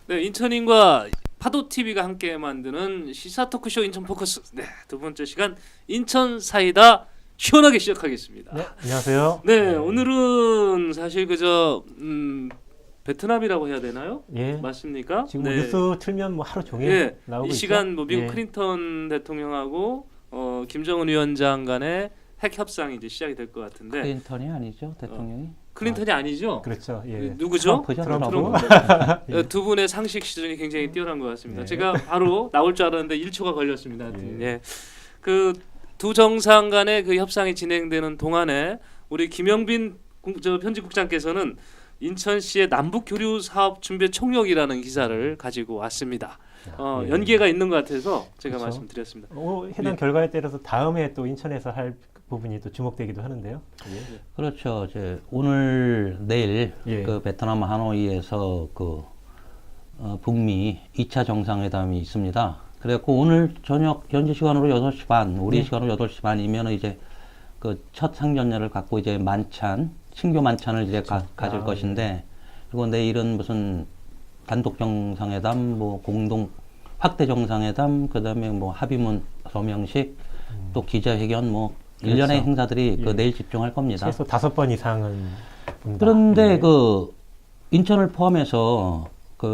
네, 인천인과 파도 TV가 함께 만드는 시사 토크쇼 인천 포커스. 네, 두 번째 시간 인천 사이다 시원하게 시작하겠습니다. 네, 안녕하세요. 네, 오늘은 사실 그저 베트남이라고 해야 되나요? 예, 맞습니까? 지금 네. 뉴스 틀면 뭐 하루 종일 예, 나오고 이 있죠. 시간 뭐 미국 예. 클린턴 대통령하고 김정은 위원장 간의 핵 협상이 이제 시작이 될 것 같은데 클린턴이 아니죠, 대통령이. 클린턴이 아니죠? 그렇죠. 예. 누구죠? 트럼프죠, 트럼프. 트럼프. 두 분의 상식 수준이 굉장히 뛰어난 것 같습니다. 예. 제가 바로 나올 줄 알았는데 1초가 걸렸습니다. 예. 예. 그 두 정상 간의 그 협상이 진행되는 동안에 우리 김영빈 편집국장께서는 인천시의 남북 교류 사업 준비 총력이라는 기사를 가지고 왔습니다. 예. 연계가 있는 것 같아서 제가 그렇죠. 말씀드렸습니다. 해당 예. 결과에 따라서 다음에 또 인천에서 할 부분이 또 주목되기도 하는데요. 예. 그렇죠. 이제 오늘 내일 예. 그 베트남 하노이에서 그 북미 2차 정상회담이 있습니다. 그래갖고 오늘 저녁 현지 시간으로 6시 반, 우리 시간으로 8시 반이면 이제 그 첫 상견례를 갖고 이제 만찬, 신교 만찬을 이제 가질 것인데, 그리고 내일은 무슨 단독 정상회담, 뭐 공동 확대 정상회담, 그다음에 뭐 합의문 서명식, 또 기자회견, 뭐 그렇죠. 일련의 행사들이 그 예. 내일 집중할 겁니다. 최소 5번 이상은 본다. 그런데 예. 그 인천을 포함해서 그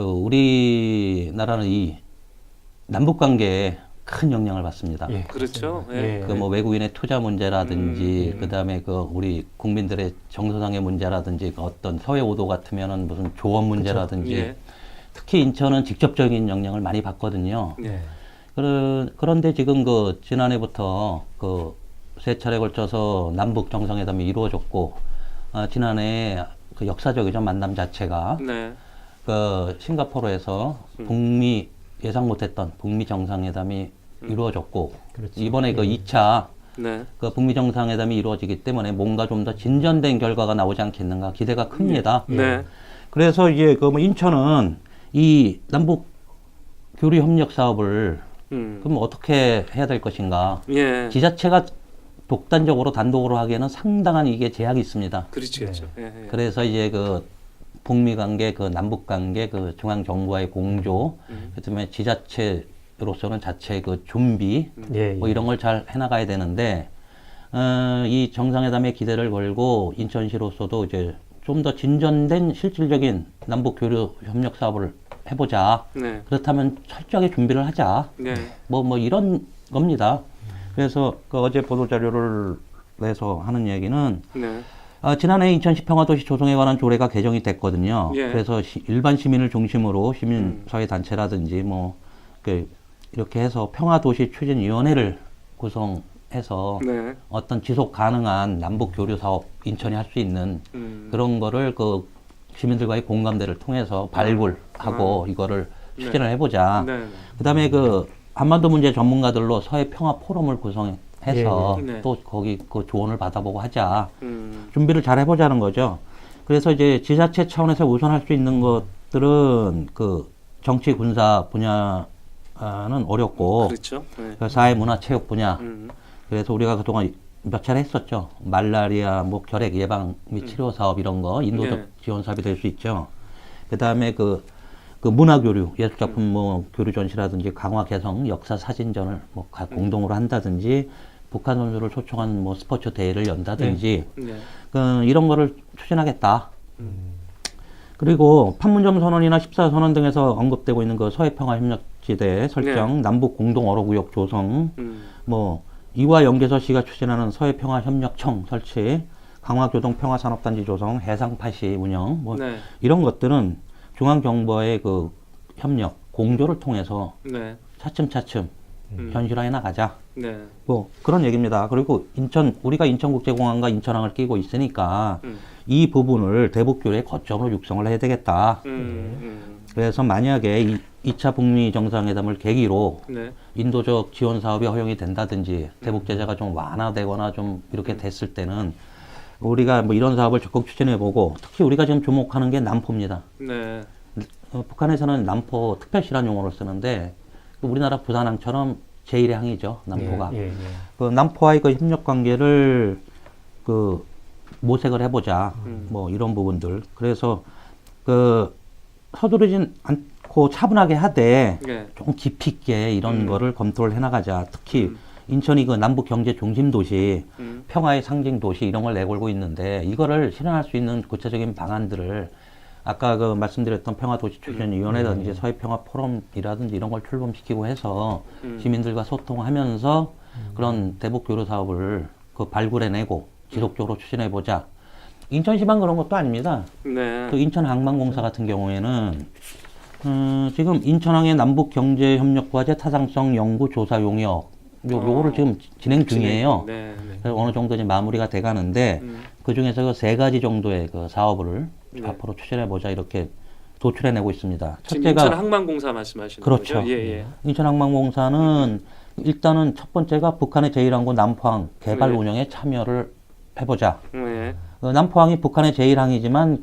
우리나라는 이 남북 관계에 큰 영향을 받습니다. 예, 그렇죠. 그렇습니다. 예. 그 뭐 외국인의 투자 문제라든지 그다음에 그 우리 국민들의 정서상의 문제라든지 그 어떤 서해 오도 같으면은 무슨 조업 문제라든지 예. 특히 인천은 직접적인 영향을 많이 받거든요. 예. 그런데 지금 그 지난해부터 그 세 차례 걸쳐서 남북 정상회담이 이루어졌고 지난해 그 역사적이죠, 만남 자체가 네. 그 싱가포르에서 북미 예상 못했던 북미 정상회담이 이루어졌고 그렇죠. 이번에 그 예. 2차 네. 그 북미 정상회담이 이루어지기 때문에 뭔가 좀 더 진전된 결과가 나오지 않겠는가 기대가 큽니다. 네. 그래서 이제 그 뭐 인천은 이 남북 교류 협력 사업을 그럼 어떻게 해야 될 것인가? 예. 지자체가 독단적으로 단독으로 하기에는 상당한 이게 제약이 있습니다. 그렇죠. 예. 예. 그래서 이제 그 북미 관계, 그 남북 관계, 그 중앙 정부와의 공조, 그다음에 지자체로서는 자체 그 준비, 예, 뭐 예. 이런 걸 잘 해나가야 되는데 이 정상회담에 기대를 걸고 인천시로서도 이제 좀 더 진전된 실질적인 남북 교류 협력 사업을 해보자. 네. 그렇다면 철저하게 준비를 하자. 네. 뭐 이런 겁니다. 그래서 그 어제 보도 자료를 내서 하는 얘기는 네. 지난해 인천시 평화도시 조성에 관한 조례가 개정이 됐거든요. 예. 그래서 일반 시민을 중심으로 시민사회 단체라든지 뭐 이렇게 해서 평화도시 추진위원회를 구성해서 네. 어떤 지속 가능한 남북 교류 사업 인천이 할 수 있는 그런 거를 그 시민들과의 공감대를 통해서 발굴하고 이거를 추진을 해보자. 네. 그다음에 그 한반도 문제 전문가들로 서해 평화 포럼을 구성해서 예, 예. 또 거기 그 조언을 받아보고 하자. 음. 준비를 잘 해보자는 거죠. 그래서 이제 지자체 차원에서 우선할 수 있는 것들은 그 정치 군사 분야는 어렵고 그렇죠. 네. 그 사회 문화 체육 분야. 음. 그래서 우리가 그동안 몇 차례 했었죠. 말라리아 뭐 결핵 예방 및 치료 사업 이런 거 인도적 예. 지원 사업이 될 수 있죠. 그다음에 그 문화 교류, 예술 작품 뭐 교류 전시라든지 강화 개성 역사 사진전을 뭐 공동으로 한다든지 북한 선수를 초청한 뭐 스포츠 대회를 연다든지 네. 이런 거를 추진하겠다. 그리고 판문점 선언이나 14선언 등에서 언급되고 있는 그 서해평화협력지대 설정, 네. 남북 공동 어로구역 조성, 음. 뭐 이와 연계서 시가 추진하는 서해평화협력청 설치, 강화교동 평화산업단지 조성, 해상파시 운영, 뭐 네. 이런 것들은 중앙정부와의 그 협력, 공조를 통해서 네. 차츰차츰 현실화해 나가자. 네. 뭐 그런 얘기입니다. 그리고 우리가 인천국제공항과 인천항을 끼고 있으니까 이 부분을 대북교류의 거점으로 육성을 해야 되겠다. 그래서 만약에 2차 북미 정상회담을 계기로 네. 인도적 지원 사업이 허용이 된다든지 대북 제재가 좀 완화되거나 좀 이렇게 됐을 때는 우리가 뭐 이런 사업을 적극 추진해보고 특히 우리가 지금 주목하는 게 남포입니다. 네. 북한에서는 남포 특별시라는 용어를 쓰는데 우리나라 부산항처럼 제1의 항이죠, 남포가. 예, 예, 예. 그 남포와의 그 협력 관계를 그 모색을 해보자. 뭐 이런 부분들. 그래서 그 서두르진 않고 않고 차분하게 하되 예. 좀 깊이 있게 이런 거를 검토를 해나가자. 특히 인천이 그 남북 경제 중심 도시, 평화의 상징 도시 이런 걸 내걸고 있는데 이거를 실현할 수 있는 구체적인 방안들을 아까 그 말씀드렸던 평화도시추진위원회라든지 서해평화 포럼이라든지 이런 걸 출범시키고 해서 시민들과 소통하면서 그런 대북 교류 사업을 그 발굴해내고 지속적으로 추진해보자. 인천시만 그런 것도 아닙니다. 네. 또 인천항만공사 같은 경우에는 지금 인천항의 남북 경제 협력 과제 타당성 연구 조사 용역 요거를 지금 진행 중이에요. 네. 네. 그래서 어느 정도 이제 마무리가 돼 가는데 그 중에서 그 3가지 정도의 그 사업을 네. 앞으로 추진해 보자 이렇게 도출해내고 있습니다. 지금 인천항만공사 말씀하시는 그렇죠. 거죠? 예. 인천항만공사는 일단은 첫 번째가 북한의 제1항구 남포항 개발 네. 운영에 참여를 해보자. 네. 남포항이 북한의 제1항이지만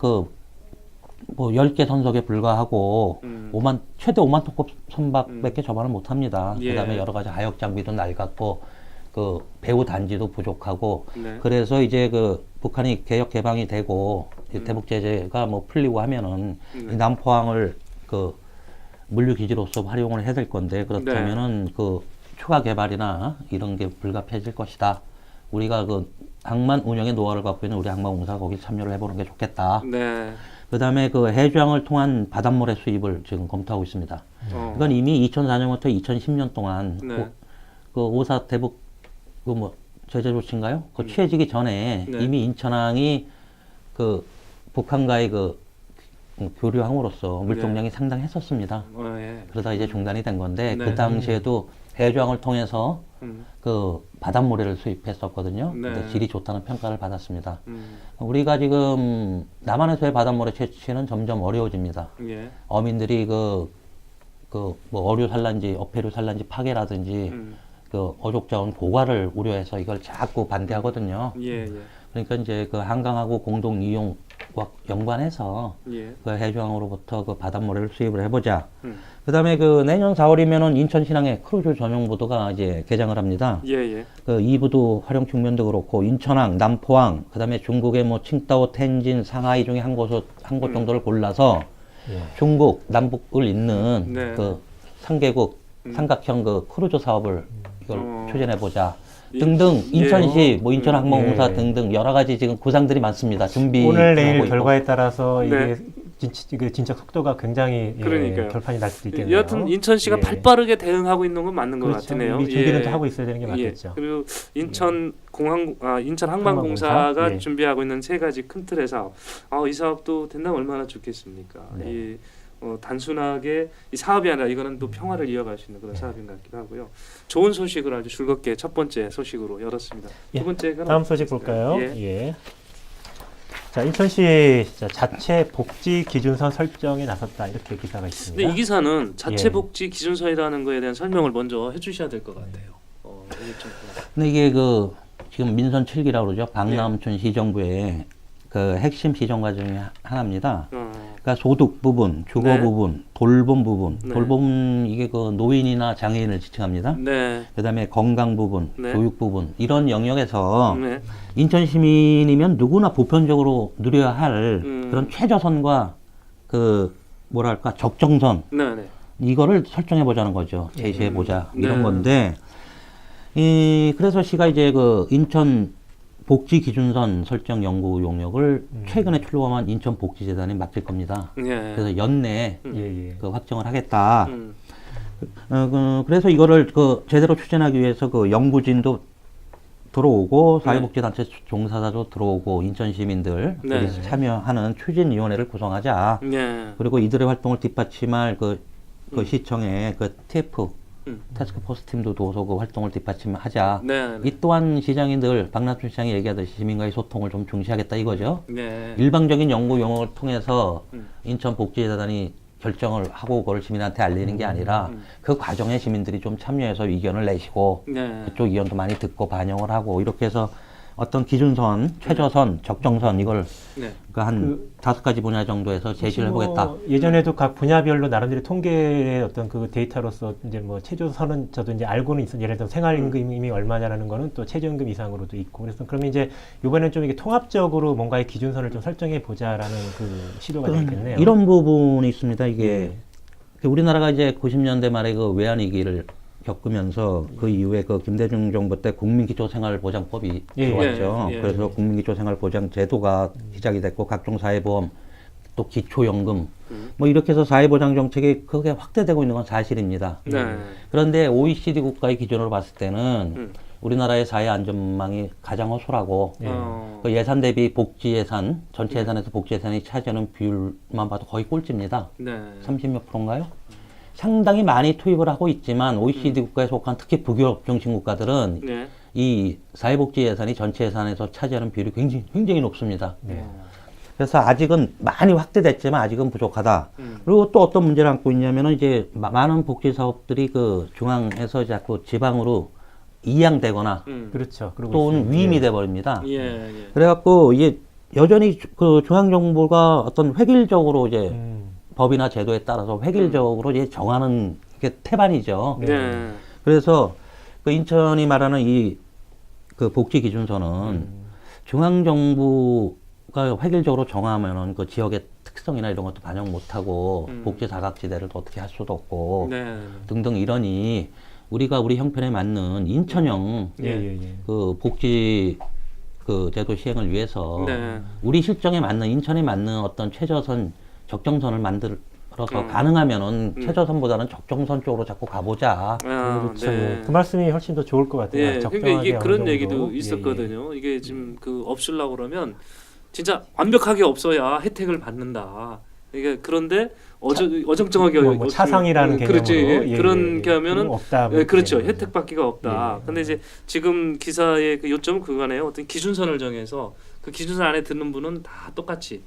뭐 10개 선석에 불과하고 최대 5만 톤급 선박밖에 접안을 못합니다. 예. 그다음에 여러 가지 하역 장비도 낡았고 그 배후 단지도 부족하고 네. 그래서 이제 그 북한이 개혁 개방이 되고 대북 제재가 뭐 풀리고 하면은 이 남포항을 그 물류 기지로서 활용을 해야 될 건데 그렇다면은 그 추가 개발이나 이런 게 불가피해질 것이다. 우리가 그 항만 운영의 노하우를 갖고 있는 우리 항만공사가 거기 참여를 해보는 게 좋겠다. 네. 그 다음에 그 해주항을 통한 바닷모래 수입을 지금 검토하고 있습니다. 이건 이미 2004년부터 2010년 동안 네. 그 5사 대북 그 뭐 제재 조치인가요? 그 취해지기 전에 네. 이미 인천항이 그 북한과의 그 교류항으로서 물동량이 상당했었습니다. 예. 그러다 이제 중단이 된 건데 네. 그 당시에도 해주항을 통해서 음. 그 바닷모래를 수입했었거든요. 네. 근데 질이 좋다는 평가를 받았습니다. 우리가 지금 남한에서의 바닷모래 채취는 점점 어려워집니다. 예. 어민들이 뭐 어류 산란지, 어패류 산란지 파괴라든지 그 어족 자원 고갈을 우려해서 이걸 자꾸 반대하거든요. 예. 그러니까 이제 그 한강하고 공동 이용과 연관해서 예. 그 해주항으로부터 그 바닷모래를 수입을 해보자. 그다음에 그 내년 4월이면은 인천 신항에 크루즈 전용 보도가 이제 개장을 합니다. 예. 그 2부도 활용 측면도 그렇고 인천항, 남포항, 그다음에 중국의 뭐 칭다오, 텐진, 상하이 중에 한 곳 정도를 골라서 중국, 남북을 잇는 네. 그 3개국 삼각형 그 크루즈 사업을 이걸 추진해 보자. 등등 인천시, 뭐 인천항만공사 등등 여러 가지 지금 구상들이 많습니다. 준비 오늘 내일 결과에 따라서 네. 이게 진척 속도가 굉장히 그러니까요. 결판이 날 수도 있겠네요. 여하튼 인천시가 발빠르게 대응하고 있는 건 맞는 것 그렇죠. 같으네요. 이미 준비는 또 하고 있어야 되는 게 맞겠죠. 그리고 인천 항만공사가 예. 준비하고 있는 3가지 큰 틀의 사업. 이 사업도 된다면 얼마나 좋겠습니까? 네. 단순하게 이 사업이 아니라 이거는 또 평화를 이어갈 수 있는 그런 사업인 것 같기도 하고요. 좋은 소식을 아주 즐겁게 첫 번째 소식으로 열었습니다. 두 번째가 다음 소식 볼까요? 예. 자, 인천시 자체 복지 기준선 설정에 나섰다 이렇게 기사가 있습니다. 근데 이 기사는 자체 복지 기준선이라는 거에 대한 설명을 먼저 해주셔야 될 것 같아요. 이게 좀 근데 이게 그 지금 민선 7기라고 그러죠. 박남춘 시정부의 그 핵심 시정과 중에 하나입니다. 그러니까 소득 부분, 주거 부분, 돌봄 부분. 돌봄 이게 그 노인이나 장애인을 지칭합니다. 네. 그다음에 건강 부분, 네. 교육 부분 이런 영역에서 네. 인천 시민이면 누구나 보편적으로 누려야 할 그런 최저선과 그 뭐랄까 적정선 네. 이거를 설정해 보자는 거죠. 제시해 보자 이런 네. 건데 그래서 시가 이제 그 인천 복지 기준선 설정 연구 용역을 최근에 출범한 인천 복지재단에 맡길 겁니다. 그래서 연내에 그 확정을 하겠다. 그래서 이거를 그 제대로 추진하기 위해서 그 연구진도 들어오고 사회복지단체 종사자도 들어오고 인천 시민들 여기서 참여하는 추진위원회를 구성하자. 그리고 이들의 활동을 뒷받침할 그 시청의 그 TF 태스크포스 팀도 둬서 그 활동을 뒷받침하자. 이 또한 시장이 늘 박남춘 시장이 얘기하듯이 시민과의 소통을 좀 중시하겠다 이거죠. 일방적인 연구 용역을 통해서 인천 복지재단이 결정을 하고 그걸 시민한테 알리는 게 아니라 그 과정에 시민들이 좀 참여해서 의견을 내시고 그쪽 의견도 많이 듣고 반영을 하고 이렇게 해서 어떤 기준선, 최저선, 적정선 이걸 그러니까 한 5가지 분야 정도에서 제시를 해보겠다. 예전에도 각 분야별로 나름대로 통계의 어떤 그 데이터로서 이제 뭐 최저선은 저도 이제 알고는 있어. 예를 들어 생활임금이 얼마냐라는 거는 또 최저임금 이상으로도 있고. 그래서 그러면 이제 이번에는 좀 이게 통합적으로 뭔가의 기준선을 좀 설정해 보자라는 그 시도가 되겠네요. 이런 부분이 있습니다. 이게 우리나라가 이제 90년대 말에 그 외환위기를 겪으면서 그 이후에 그 김대중 정부 때 국민기초생활보장법이 예, 들어왔죠. 예, 예, 그래서 예. 국민기초생활보장제도가 시작이 됐고 각종 사회보험 또 기초연금 뭐 이렇게 해서 사회보장 정책이 크게 확대되고 있는 건 사실입니다. 네. 그런데 OECD 국가의 기준으로 봤을 때는 우리나라의 사회 안전망이 가장 허술하고 그 예산 대비 복지 예산, 전체 예산에서 복지 예산이 차지하는 비율만 봐도 거의 꼴찌입니다. 네. 30몇 프로인가요? 상당히 많이 투입을 하고 있지만 OECD 국가에 속한 특히 북유럽 중심 국가들은 네. 이 사회복지 예산이 전체 예산에서 차지하는 비율이 굉장히 높습니다. 네. 그래서 아직은 많이 확대됐지만 아직은 부족하다. 그리고 또 어떤 문제를 안고 있냐면은 이제 많은 복지 사업들이 그 중앙에서 자꾸 지방으로 이양되거나 그렇죠. 그리고 또는 있습니다. 위임이 예. 돼 버립니다. 예. 예. 그래갖고 이게 여전히 그 중앙 정부가 어떤 획일적으로 이제 음. 법이나 제도에 따라서 획일적으로 이제 정하는 게 태반이죠. 네. 그래서 그 인천이 말하는 이 그 복지 기준서는 중앙 정부가 획일적으로 정하면은 그 지역의 특성이나 이런 것도 반영 못하고 복지 사각지대를 또 어떻게 할 수도 없고 네. 등등 이러니 우리가 우리 형편에 맞는 인천형 예, 예, 예. 그 복지 그 제도 시행을 위해서 네. 우리 실정에 맞는 인천에 맞는 어떤 최저선 적정선을 만들어서 가능하면은 최저선보다는 적정선 쪽으로 자꾸 가보자. 아, 그렇죠. 네. 예. 그 말씀이 훨씬 더 좋을 것 같아요. 예, 적정하게 그러니까 이게 어느 그런 정도. 얘기도 예, 예. 있었거든요. 이게 지금 그 없으려고 그러면 진짜 완벽하게 없어야 혜택을 받는다. 이게 그런데 어정쩡하게 뭐 차상이라는 그렇지. 개념으로. 예, 그렇게 예, 예. 하면은 그건 없다. 예, 그렇죠. 예, 예. 혜택 받기가 없다. 예, 예. 근데 이제 지금 기사의 그 요점은 그거네요. 어떤 기준선을 정해서 그 기준선 안에 드는 분은 다 똑같이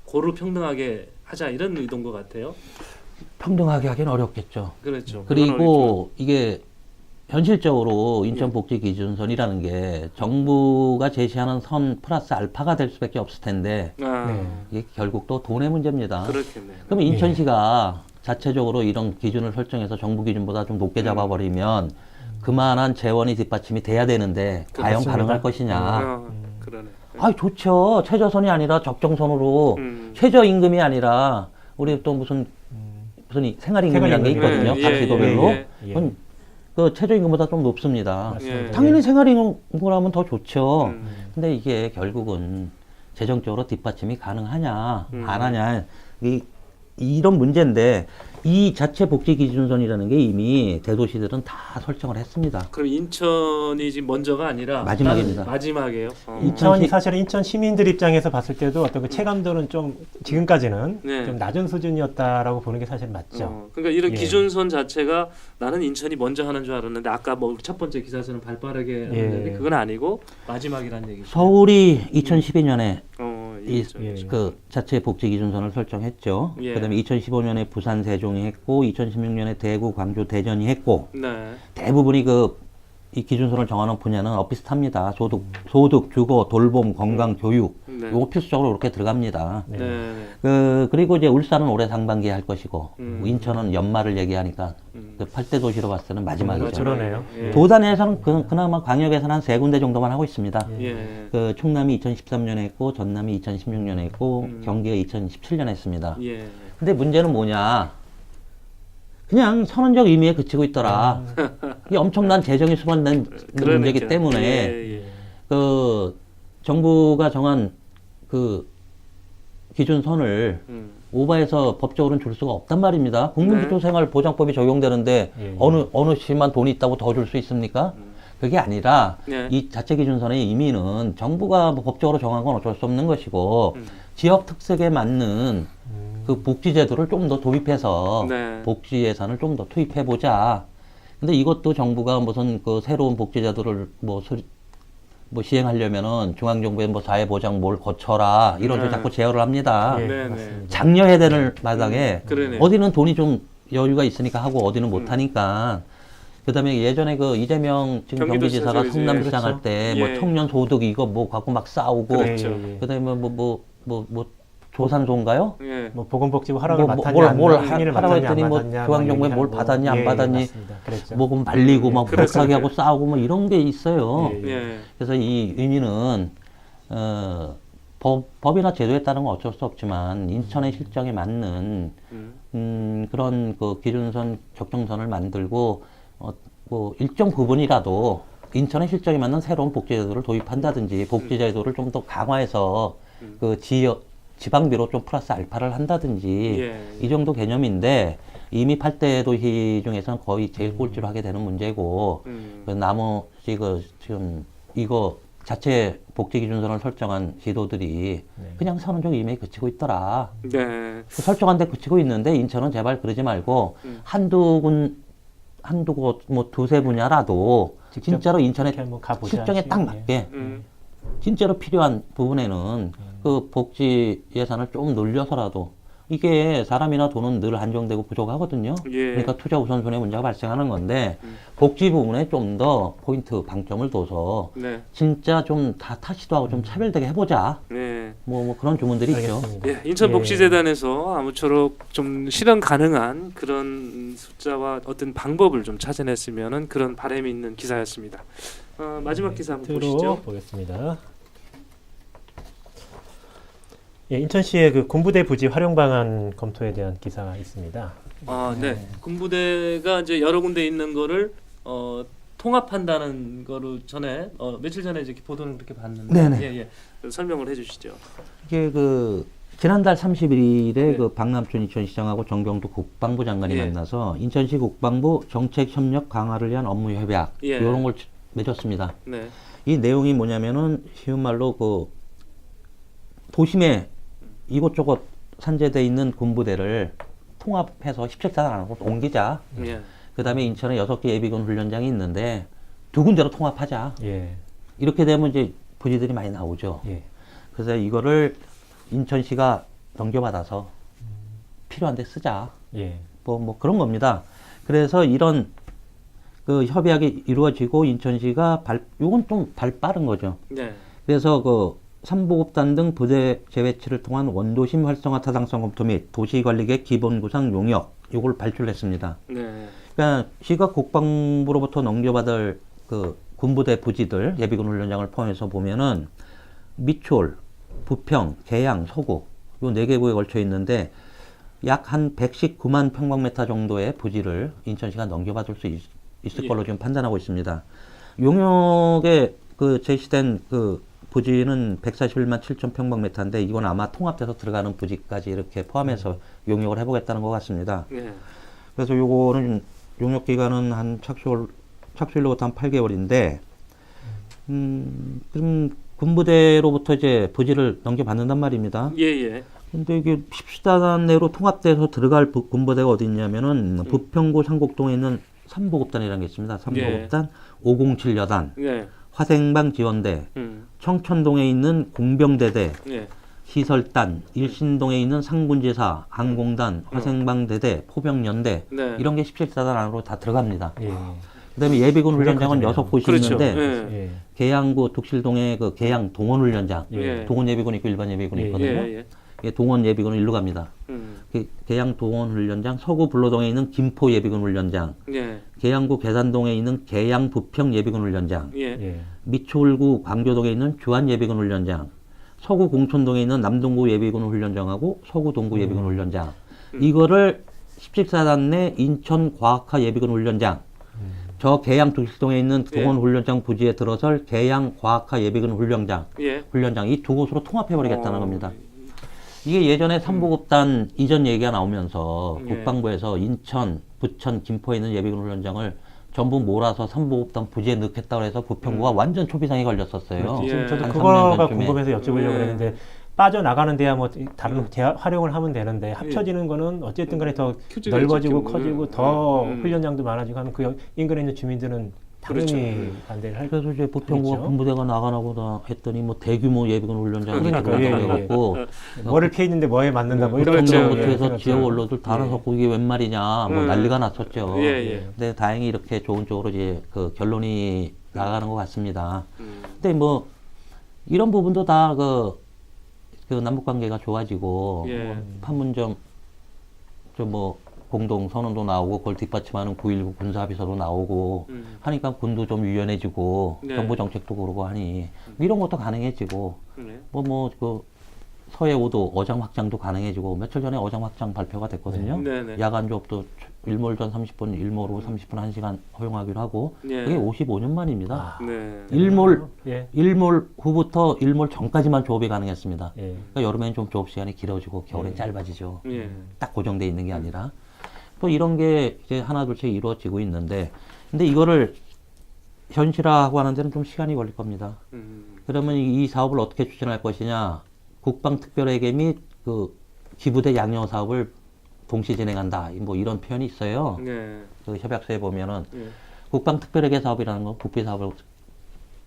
고루 평등하게 하자 이런 의도인 것 같아요. 평등하게 하기는 어렵겠죠. 그렇죠. 그리고 이게 현실적으로 인천복지기준선이라는 게 정부가 제시하는 선 플러스 알파가 될 수밖에 없을 텐데 아, 네. 이게 결국 또 돈의 문제입니다. 그렇겠네요. 그러면 인천시가 자체적으로 이런 기준을 설정해서 정부 기준보다 좀 높게 잡아버리면 그만한 재원이 뒷받침이 돼야 되는데 과연 맞습니다. 가능할 것이냐. 아, 그러네. 아, 좋죠. 최저선이 아니라 적정선으로 음. 최저임금이 아니라 우리 또 무슨 생활임금이라는 게 있거든요. 예, 각 예, 시도별로. 예, 예. 그건 그 최저임금보다 좀 높습니다. 맞습니다. 예. 당연히 생활임금이라면 더 좋죠. 음. 근데 이게 결국은 재정적으로 뒷받침이 가능하냐, 음. 안 하냐, 이런 문제인데 이 자체 복지 기준선이라는 게 이미 대도시들은 다 설정을 했습니다. 그럼 인천이 지금 먼저가 아니라 마지막입니다. 다른 마지막이에요. 인천이 사실은 인천 시민들 입장에서 봤을 때도 어떤 그 체감도는 좀 지금까지는 네. 좀 낮은 수준이었다라고 보는 게 사실 맞죠. 그러니까 이런 예. 기준선 자체가 나는 인천이 먼저 하는 줄 알았는데 아까 뭐 첫 번째 기사에서는 발빠르게 예. 하는데 그건 아니고 마지막이라는 얘기죠. 서울이 2012년에 인천. 예. 그 자체 복지 기준선을 설정했죠. 예. 그다음에 2015년에 부산, 세종이 했고, 2016년에 대구, 광주, 대전이 했고, 네. 대부분이 이 기준선을 정하는 분야는 엇비슷합니다. 소득, 주거, 돌봄, 건강, 교육, 네. 요거 필수적으로 이렇게 들어갑니다. 네. 그리고 이제 울산은 올해 상반기에 할 것이고, 인천은 연말을 얘기하니까, 음. 그 8대 도시로 봤을 때는 마지막이죠. 그러네요. 예. 도단에서는 그나마 광역에서는 한 3군데 정도만 하고 있습니다. 예. 그 충남이 2013년에 했고 전남이 2016년에 했고 경기가 2017년에 했습니다. 예. 근데 문제는 뭐냐? 그냥 선언적 의미에 그치고 있더라. 이 엄청난 재정이 수반된 문제이기 그러니까. 때문에 예. 그 정부가 정한 그 기준선을 오버해서 법적으로는 줄 수가 없단 말입니다. 국민기초생활보장법이 적용되는데 예. 어느 시만 돈이 있다고 더 줄 수 있습니까? 그게 아니라 네. 이 자체 기준선의 의미는 정부가 뭐 법적으로 정한 건 어쩔 수 없는 것이고 지역 특색에 맞는 그 복지제도를 좀 더 도입해서 네. 복지 예산을 좀 더 투입해 보자. 근데 이것도 정부가 무슨 그 새로운 복지제도를 뭐 시행하려면은 중앙정부의 뭐 사회보장 뭘 거쳐라 이런 식으로 네. 자꾸 제어를 합니다. 예, 네, 맞습니다. 장려해야 되는 마당에 그러네요. 어디는 돈이 좀 여유가 있으니까 하고 어디는 못 하니까. 그다음에 예전에 그 이재명 지금 경기도지사 경기지사가 저기 성남시장 그렇죠. 할 때 뭐 예. 청년 소득 이거 뭐 갖고 막 싸우고 그렇죠. 예, 예. 그다음에 뭐 조산소인가요? 예. 뭐 보건복지부 허락을 뭐, 맡았냐, 뭘 승인을 하라고 맡았냐, 안 했더니 뭐 맡았냐, 중앙정부에 뭐 뭘 얘기하고. 받았냐, 안 예, 받았니, 맞습니다. 그랬죠. 뭐 말리고 막 그렇습니다. 못하게 하고 싸우고 뭐 이런 게 있어요. 예, 예. 그래서 이 의미는 법이나 제도에 따른 건 어쩔 수 없지만 인천의 실정에 맞는 음. 그런 그 기준선 적정선을 만들고 뭐 일정 부분이라도 인천의 실정에 맞는 새로운 복지제도를 도입한다든지 복지제도를 좀 더 강화해서 그 지방비로 좀 플러스 알파를 한다든지 예. 이 정도 개념인데 이미 8대 도시 중에서는 거의 제일 꼴찌로 하게 되는 문제고 그 나머지 그 지금 이거 자체 복지 기준선을 설정한 지도들이 그냥 선언적 의미에 그치고 있더라. 네. 그 설정한 데 그치고 있는데 인천은 제발 그러지 말고 한두 곳, 뭐 두세 분야라도 직접 진짜로 인천의 이렇게 한번 가보자. 실정에 딱 맞게 진짜로 필요한 부분에는 그 복지 예산을 좀 늘려서라도 이게 사람이나 돈은 늘 한정되고 부족하거든요. 예. 그러니까 투자 우선순위의 문제가 발생하는 건데 복지 부분에 좀 더 포인트 방점을 둬서 네. 진짜 좀 다 타시도 하고 좀 차별되게 해보자. 네. 뭐 그런 주문들이 있죠. 알겠습니다. 예, 인천복지재단에서 아무쪼록 좀 실현 가능한 그런 숫자와 어떤 방법을 좀 찾아냈으면은 그런 바람이 있는 기사였습니다. 마지막 기사 한번 보시죠. 보겠습니다. 예, 인천시의 그 군부대 부지 활용 방안 검토에 대한 기사가 있습니다. 네. 군부대가 이제 여러 군데 있는 거를 통합한다는 거로 전에 며칠 전에 이제 보도는 그렇게 봤는데 네네. 예. 설명을 해주시죠. 이게 그 지난달 31일에 네. 그 박남춘 인천시장하고 정경도 국방부 장관이 예. 만나서 인천시 국방부 정책 협력 강화를 위한 업무 협약 예. 이런 걸 맺었습니다. 네. 이 내용이 뭐냐면은 쉬운 말로 그 도심에 이곳저곳 산재돼 있는 군부대를 통합해서 17사단 안으로 옮기자. 예. 그 다음에 인천에 6개 예비군 훈련장이 있는데 2군데로 통합하자. 예, 이렇게 되면 이제 부지들이 많이 나오죠. 예, 그래서 이거를 인천시가 넘겨받아서 필요한 데 쓰자. 예, 뭐 그런 겁니다. 그래서 이런 그 협약이 이루어지고 인천시가 요건 좀 빠른 거죠. 네. 그래서 그 삼보급단 등 부대 재배치를 통한 원도심 활성화 타당성 검토 및 도시관리계획 기본 구상 용역 요걸 발표했습니다. 네. 그러니까 시가 국방부로부터 넘겨받을 그 군부대 부지들 예비군 훈련장을 포함해서 보면은 미추홀, 부평, 계양, 서구 요 4개 부에 걸쳐 있는데 약 한 119만 평방미터 정도의 부지를 인천시가 넘겨받을 수 있을 걸로 지금 판단하고 있습니다. 용역에 그 제시된 그 부지는 141만 7천 평방미터인데 이건 아마 통합돼서 들어가는 부지까지 이렇게 포함해서 용역을 해보겠다는 것 같습니다. 네. 그래서 요거는 용역 기간은 한 착수일로부터 한 8개월인데, 그럼 군부대로부터 이제 부지를 넘겨받는단 말입니다. 예. 근데 이게 14단 내로 통합돼서 들어갈 군부대가 어디 있냐면은 부평구 상곡동에 있는 삼보급단이라는 게 있습니다. 삼보급단 507여단, 네. 화생방 지원대, 청천동에 있는 공병대대, 예. 시설단, 일신동에 있는 상군지사, 항공단, 화생방대대, 포병연대 네. 이런 게 17사단 안으로 다 들어갑니다. 예, 그다음에 예비군 훈련장은 크잖아요. 6곳이 그렇죠. 있는데 예. 예, 계양구 독실동에 그 계양 동원훈련장, 예. 동원 예비군 있고 일반 예비군 예. 있거든요. 예. 예, 동원 예비군은 일로 갑니다. 계양 동원훈련장, 서구 불로동에 있는 김포 예비군 훈련장, 예. 계양구 계산동에 있는 계양 부평 예비군 훈련장, 예. 예, 미추홀구 광교동에 있는 주안 예비군 훈련장, 서구 공촌동에 있는 남동구 예비군 훈련장하고 서구 동구 예비군 훈련장. 이거를 17사단 내 인천과학화 예비군 훈련장, 저 계양 독실동에 있는 동원 훈련장 부지에 들어설 계양 과학화 예비군 훈련장, 예. 이 두 곳으로 통합해버리겠다는 겁니다. 이게 예전에 삼보급단 이전 얘기가 나오면서 예. 국방부에서 인천, 부천, 김포에 있는 예비군 훈련장을 전부 몰아서 삼보급단 부지에 넣겠다고 해서 부평구가 완전 초비상이 걸렸었어요. 예. 지금 저도 한 그거가 3년 전쯤에. 궁금해서 여쭤보려고 예. 그랬는데 빠져나가는 데야 뭐 다른 활용을 하면 되는데 합쳐지는 거는 어쨌든 간에 더 규제가 넓어지고 있겠죠. 커지고 더 훈련장도 많아지고 하면 그 인근에 있는 주민들은 당연히 그렇죠. 반대를 할 그래서 이제 부평구가 그렇죠. 군부대가 나가나보다 했더니 뭐 대규모 예비군 훈련장이 그러니까, 들어가고 뭐를 피해 있는데 뭐에 맞는다 뭐 이런 그렇죠. 부평구부터 예, 해서 생각들. 지역 언론들 다 나섰고 이게 웬 말이냐 뭐 난리가 났었죠. 예. 근데 다행히 이렇게 좋은 쪽으로 이제 그 결론이 나가는 것 같습니다. 근데 뭐 이런 부분도 다 그 남북 관계가 좋아지고 예. 뭐 판문점 뭐 공동 선언도 나오고 그걸 뒷받침하는 9.19 군사합의서도 나오고 하니까 군도 좀 유연해지고 네. 정부 정책도 그러고 하니 이런 것도 가능해지고 네. 그 서해 5도 어장 확장도 가능해지고 며칠 전에 어장 확장 발표가 됐거든요. 네네. 야간 조업도 일몰 전 30분, 일몰 후 30분 1시간 허용하기로 하고 예. 그게 55년 만입니다. 네. 예. 일몰 후부터 일몰 전까지만 조업이 가능했습니다. 예. 그러니까 여름에는 좀 조업 시간이 길어지고 겨울엔 예. 짧아지죠. 예. 딱 고정돼 있는 게 아니라 또 이런 게 이제 하나둘씩 이루어지고 있는데 근데 이거를 현실화하고 하는 데는 좀 시간이 걸릴 겁니다. 그러면 이 사업을 어떻게 추진할 것이냐? 국방특별회계 및 그 기부대 양형 사업을 동시 진행한다. 뭐 이런 표현이 있어요. 네. 그 협약서에 보면은 예. 국방특별회계 사업이라는 건 국비 사업을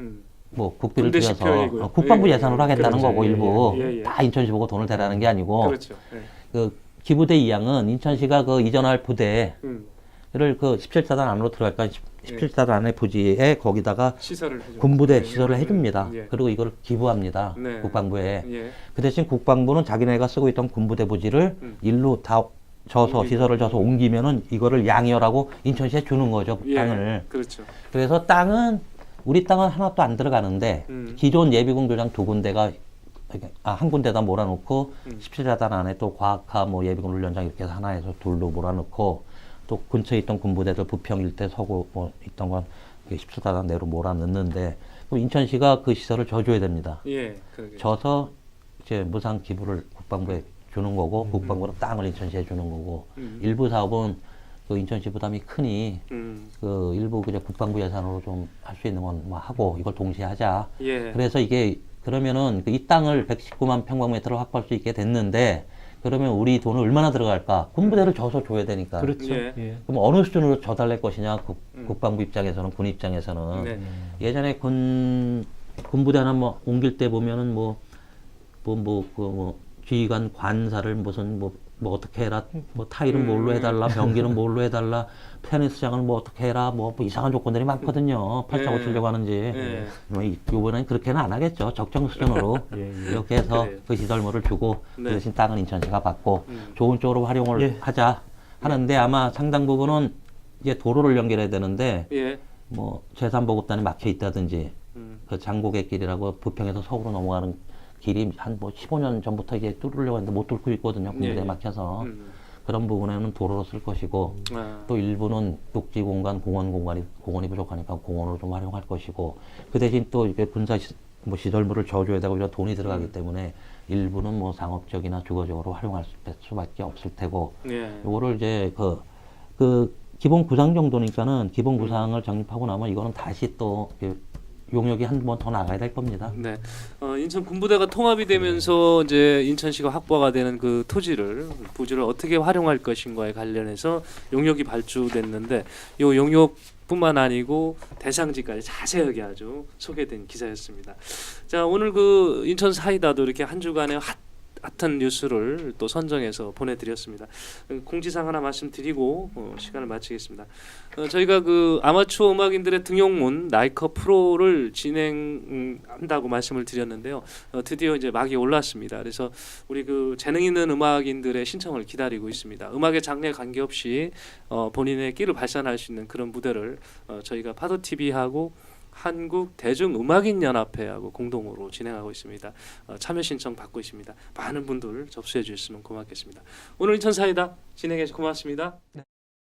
음. 뭐 국비를 군대식 들여서 표현이고요. 국방부 예, 예산으로 하겠다는 그렇죠. 거고 예, 일부 예, 예. 다 인천시 보고 돈을 대라는 게 아니고 그렇죠. 예. 그 기부대 2항은 인천시가 그 이전할 부대를 음. 그 17사단 안으로 들어갈까 17사단 안에 부지에 거기다가 시설을 해줘. 군부대 예, 시설을 예, 해줍니다. 예. 그리고 이걸 기부합니다. 네. 국방부에. 예. 그 대신 국방부는 자기네가 쓰고 있던 군부대 부지를 일로 다 져서 옮기고. 시설을 져서 옮기면은 이거를 양이어라고 인천시에 주는 거죠. 예. 땅을. 그렇죠. 그래서 땅은 우리 땅은 하나도 안 들어가는데 기존 예비군 교장 두 군데가 한 군데다 몰아놓고 17사단 안에 또 과학화 뭐 예비군 훈련장 이렇게 해서 하나에서 둘로 몰아놓고 또 근처에 있던 군부대들 부평 일대 서구 뭐 있던 건 17사단 내로 몰아넣는데 그럼 인천시가 그 시설을 져줘야 됩니다. 예. 그러게. 져서 이제 무상 기부를 국방부에 주는 거고 국방부는 땅을 인천시에 주는 거고 일부 사업은 그 인천시 부담이 크니 그 일부 그냥 국방부 예산으로 좀 할 수 있는 건 뭐 하고 이걸 동시에 하자. 예. 그래서 이게 그러면은 이 땅을 119만 평방미터를 확보할 수 있게 됐는데 그러면 우리 돈을 얼마나 들어갈까? 군부대를 져서 줘야 되니까. 그렇죠. 예. 예. 그럼 어느 수준으로 져달랄 것이냐? 국방부 입장에서는 군 입장에서는 네. 예전에 군부대 하나 뭐 옮길 때 보면은 지휘관 관사를 무슨 뭐 어떻게 해라, 뭐 타일은 뭘로 해달라, 병기는 뭘로 해달라, 테니스장은 뭐 어떻게 해라, 뭐 이상한 조건들이 많거든요. 팔자고 치려고 하는지. 예. 뭐 이번엔 그렇게는 안 하겠죠. 적정 수준으로 예. 이렇게 해서 그래요. 그 시설물을 주고 네. 그 대신 땅은 인천시가 받고 좋은 쪽으로 활용을 예. 하자 하는데 아마 상당 부분은 이제 도로를 연결해야 되는데 예. 뭐 제3보급단이 막혀 있다든지 그 장고개 길이라고 부평에서 서울로 넘어가는 길이 한 뭐 15년 전부터 이제 뚫으려고 했는데 못 뚫고 있거든요. 군부대에 예, 예. 막혀서 그런 부분에는 도로로 쓸 것이고 아. 또 일부는 녹지 공간, 공원이 부족하니까 공원으로 좀 활용할 것이고 그 대신 또 이게 뭐 시설물을 져줘야 되고 이런 돈이 들어가기 때문에 일부는 뭐 상업적이나 주거적으로 활용할 수밖에 없을 테고 예. 요거를 이제 그 기본 구상 정도니까는 기본 구상을 정립하고 나면 이거는 다시 또 용역이 한 번 더 나가야 될 겁니다. 네. 인천 군부대가 통합이 되면서 이제 인천시가 확보가 되는 그 부지를 어떻게 활용할 것인가에 관련해서 용역이 발주됐는데 이 용역뿐만 아니고 대상지까지 자세하게 아주 소개된 기사였습니다. 자, 오늘 그 인천 사이다도 이렇게 한 주간의 핫한 뉴스를 또 선정해서 보내드렸습니다. 공지사항 하나 말씀드리고 시간을 마치겠습니다. 저희가 그 아마추어 음악인들의 등용문 나이커 프로를 진행한다고 말씀을 드렸는데요. 드디어 이제 막이 올랐습니다. 그래서 우리 그 재능 있는 음악인들의 신청을 기다리고 있습니다. 음악의 장르에 관계없이 본인의 끼를 발산할 수 있는 그런 무대를 저희가 파도 TV하고 한국 대중음악인연합회하고 공동으로 진행하고 있습니다. 참여 신청 받고 있습니다. 많은 분들 접수해 주셨으면 고맙겠습니다. 오늘 인천 사이다 진행해 주셔서 고맙습니다.